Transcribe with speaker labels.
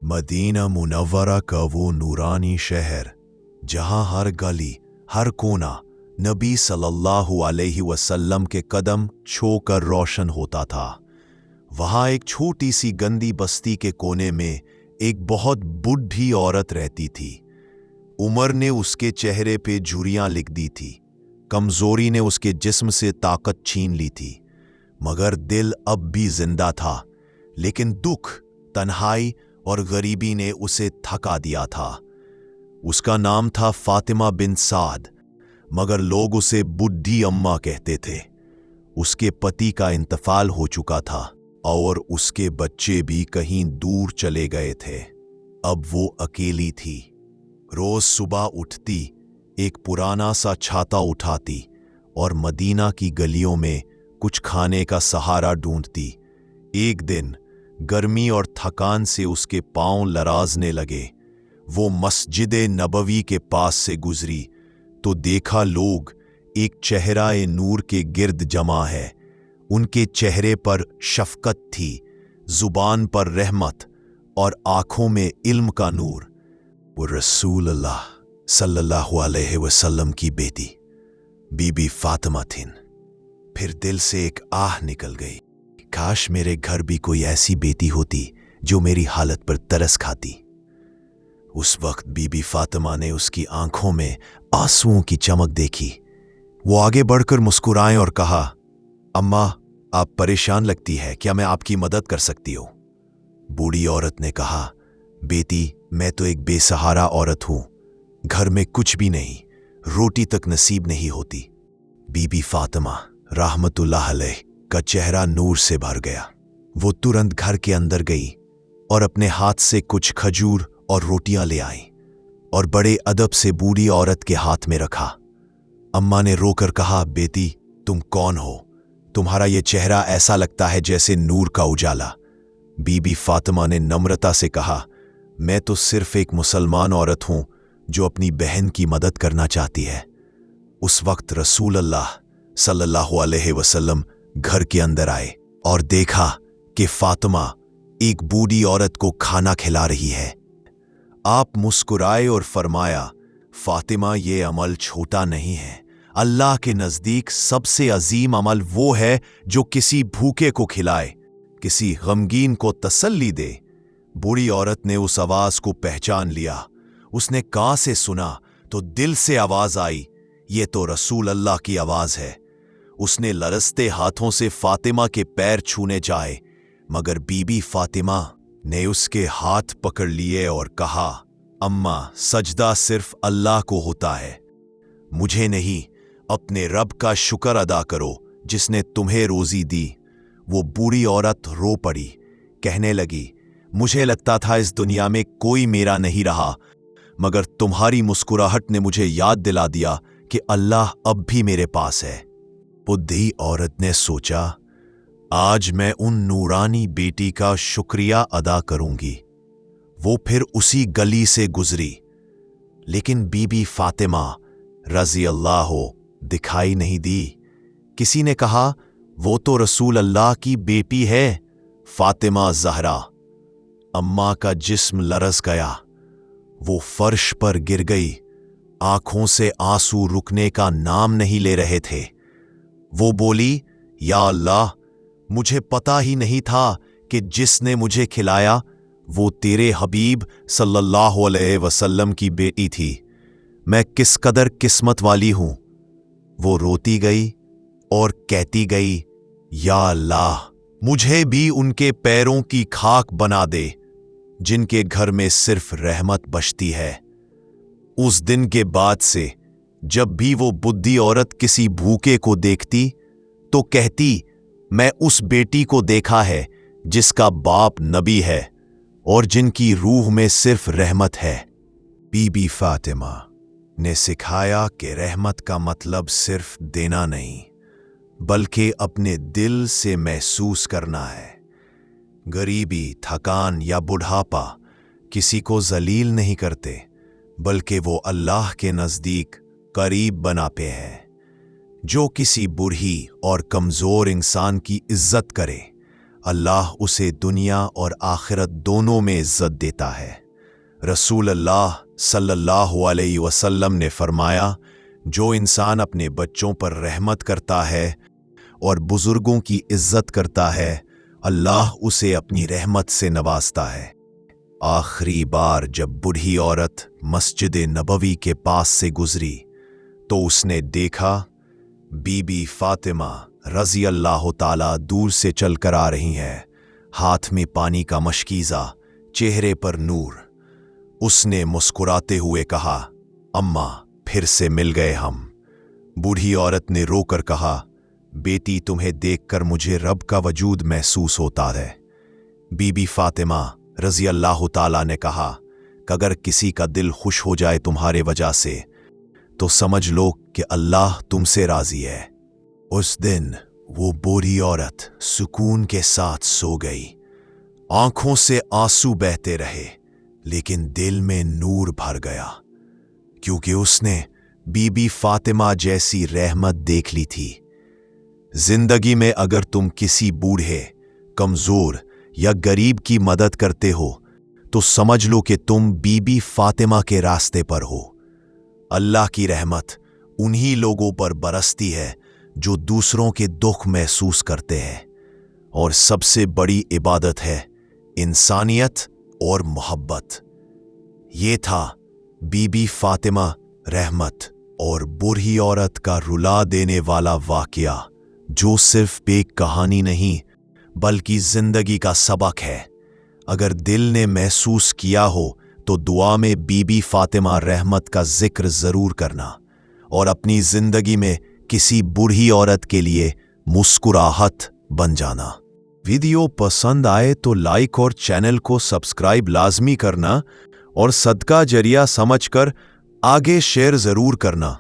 Speaker 1: Medina Munawwara का वो नूरानी शहर जहां हर गली हर कोना नबी सल्लल्लाहु अलैहि वसल्लम के कदम छूकर रोशन होता था। वहां एक छोटी सी गंदी बस्ती के कोने में एक बहुत बूढ़ी औरत रहती थी। उम्र ने उसके चेहरे पे झुर्रियां लिख दी थी, कमजोरी ने उसके जिस्म से ताकत छीन ली थी, मगर दिल अब भी जिंदा था। लेकिन दुख, तन्हाई और गरीबी ने उसे थका दिया था। उसका नाम था फातिमा बिन साद, मगर लोग उसे बुढ़ी अम्मा कहते थे। उसके पति का इंतकाल हो चुका था और उसके बच्चे भी कहीं दूर चले गए थे। अब वो अकेली थी। रोज सुबह उठती, एक पुराना सा छाता उठाती और मदीना की गलियों में कुछ खाने का सहारा ढूंढती। एक दिन गर्मी और थकान से उसके पांव लराजने लगे। वो मस्जिद-ए नबवी के पास से गुजरी तो देखा लोग एक चेहरा-ए नूर के गिर्द जमा है। उनके चेहरे पर शफकत थी, जुबान पर रहमत और आंखों में इल्म का नूर। वो रसूल अल्लाह सल्लल्लाहु अलैहि वसल्लम की बेटी बीबी फातिमा थीं। फिर दिल से एक आह निकल गई, काश मेरे घर भी कोई ऐसी बेटी होती जो मेरी हालत पर तरस खाती। उस वक्त बीबी फातिमा ने उसकी आंखों में आंसुओं की चमक देखी। वो आगे बढ़कर मुस्कुराए और कहा, अम्मा, आप परेशान लगती है, क्या मैं आपकी मदद कर सकती हूं? बूढ़ी औरत ने कहा, बेटी, मैं तो एक बेसहारा औरत हूं, घर में कुछ भी नहीं, रोटी तक नसीब नहीं होती। बीबी फातिमा रहमतुल्लाह अलैह का चेहरा नूर से भर गया। वो तुरंत घर के अंदर गई और अपने हाथ से कुछ खजूर और रोटियां ले आई और बड़े अदब से बूढ़ी औरत के हाथ में रखा। अम्मा ने रोकर कहा, बेटी, तुम कौन हो? तुम्हारा ये चेहरा ऐसा लगता है जैसे नूर का उजाला। बीबी फातिमा ने नम्रता से कहा, मैं तो सिर्फ एक मुसलमान औरत हूं जो अपनी बहन की मदद करना चाहती है। उस वक्त रसूल अल्लाह सल्लल्लाहु अलैहि वसल्लम घर के अंदर आए और देखा कि फातिमा एक बूढ़ी औरत को खाना खिला रही है। आप मुस्कुराए और फरमाया, फातिमा, ये अमल छोटा नहीं है। अल्लाह के नजदीक सबसे अजीम अमल वो है जो किसी भूखे को खिलाए, किसी गमगीन को तसल्ली दे। बूढ़ी औरत ने उस आवाज को पहचान लिया। उसने कान से सुना तो दिल से आवाज आई, ये तो रसूल अल्लाह की आवाज है। उसने लरजते हाथों से फातिमा के पैर छूने जाए, मगर बीबी फातिमा ने उसके हाथ पकड़ लिए और कहा, अम्मा, सजदा सिर्फ अल्लाह को होता है, मुझे नहीं। अपने रब का शुक्र अदा करो जिसने तुम्हें रोजी दी। वो बूढ़ी औरत रो पड़ी, कहने लगी, मुझे लगता था इस दुनिया में कोई मेरा नहीं रहा, मगर तुम्हारी मुस्कुराहट ने मुझे याद दिला दिया कि अल्लाह अब भी मेरे पास है। बुढ़ी औरत ने सोचा, आज मैं उन नूरानी बेटी का शुक्रिया अदा करूंगी। वो फिर उसी गली से गुजरी, लेकिन बीबी फातिमा रज़ी अल्लाह दिखाई नहीं दी। किसी ने कहा, वो तो रसूल अल्लाह की बेटी है, फातिमा ज़हरा। अम्मा का जिस्म लरस गया। वो फर्श पर गिर गई। आंखों से आंसू रुकने का नाम नहीं ले रहे थे। वो बोली, या अल्लाह, मुझे पता ही नहीं था कि जिसने मुझे खिलाया वो तेरे हबीब सल्लल्लाहु अलैहि वसल्लम की बेटी थी। मैं किस कदर किस्मत वाली हूं। वो रोती गई और कहती गई, या अल्लाह, मुझे भी उनके पैरों की खाक बना दे जिनके घर में सिर्फ रहमत बसती है। उस दिन के बाद से जब भी वो बुढ़ी औरत किसी भूखे को देखती तो कहती, मैं उस बेटी को देखा है जिसका बाप नबी है और जिनकी रूह में सिर्फ रहमत है। बीबी फातिमा ने सिखाया कि रहमत का मतलब सिर्फ देना नहीं, बल्कि अपने दिल से महसूस करना है। गरीबी, थकान या बुढ़ापा किसी को जलील नहीं करते, बल्कि वो अल्लाह के नजदीक करीब बनाते हैं। जो किसी बूढ़ी और कमजोर इंसान की इज्जत करे, अल्लाह उसे दुनिया और आखिरत दोनों में इज्जत देता है। रसूल अल्लाह सल्लल्लाहु अलैहि वसल्लम ने फरमाया, जो इंसान अपने बच्चों पर रहमत करता है और बुजुर्गों की इज्जत करता है, अल्लाह उसे अपनी रहमत से नवाजता है। आखिरी बार जब बूढ़ी औरत मस्जिद नबवी के पास से गुजरी तो उसने देखा बीबी फातिमा रजी अल्लाह ताला दूर से चलकर आ रही हैं, हाथ में पानी का मशकीज़ा, चेहरे पर नूर। उसने मुस्कुराते हुए कहा, अम्मा, फिर से मिल गए हम। बूढ़ी औरत ने रोकर कहा, बेटी, तुम्हें देखकर मुझे रब का वजूद महसूस होता है। बीबी फातिमा रजी अल्लाह ताला ने कहा कि अगर किसी का दिल खुश हो जाए तुम्हारे वजह से तो समझ लो कि अल्लाह तुमसे राजी है। उस दिन वो बूढ़ी औरत सुकून के साथ सो गई। आंखों से आंसू बहते रहे लेकिन दिल में नूर भर गया, क्योंकि उसने बीबी फातिमा जैसी रहमत देख ली थी। जिंदगी में अगर तुम किसी बूढ़े, कमजोर या गरीब की मदद करते हो तो समझ लो कि तुम बीबी फातिमा के रास्ते पर हो। अल्लाह की रहमत उन्हीं लोगों पर बरसती है जो दूसरों के दुख महसूस करते हैं, और सबसे बड़ी इबादत है इंसानियत और मोहब्बत। ये था बीबी फातिमा रहमत और बूढ़ी औरत का रुला देने वाला वाकया, जो सिर्फ एक कहानी नहीं बल्कि जिंदगी का सबक है। अगर दिल ने महसूस किया हो तो दुआ में बीबी फातिमा रहमत का जिक्र जरूर करना और अपनी जिंदगी में किसी बूढ़ी औरत के लिए मुस्कुराहट बन जाना। वीडियो पसंद आए तो लाइक और चैनल को सब्सक्राइब लाजमी करना और सदका जरिया समझकर आगे शेयर जरूर करना।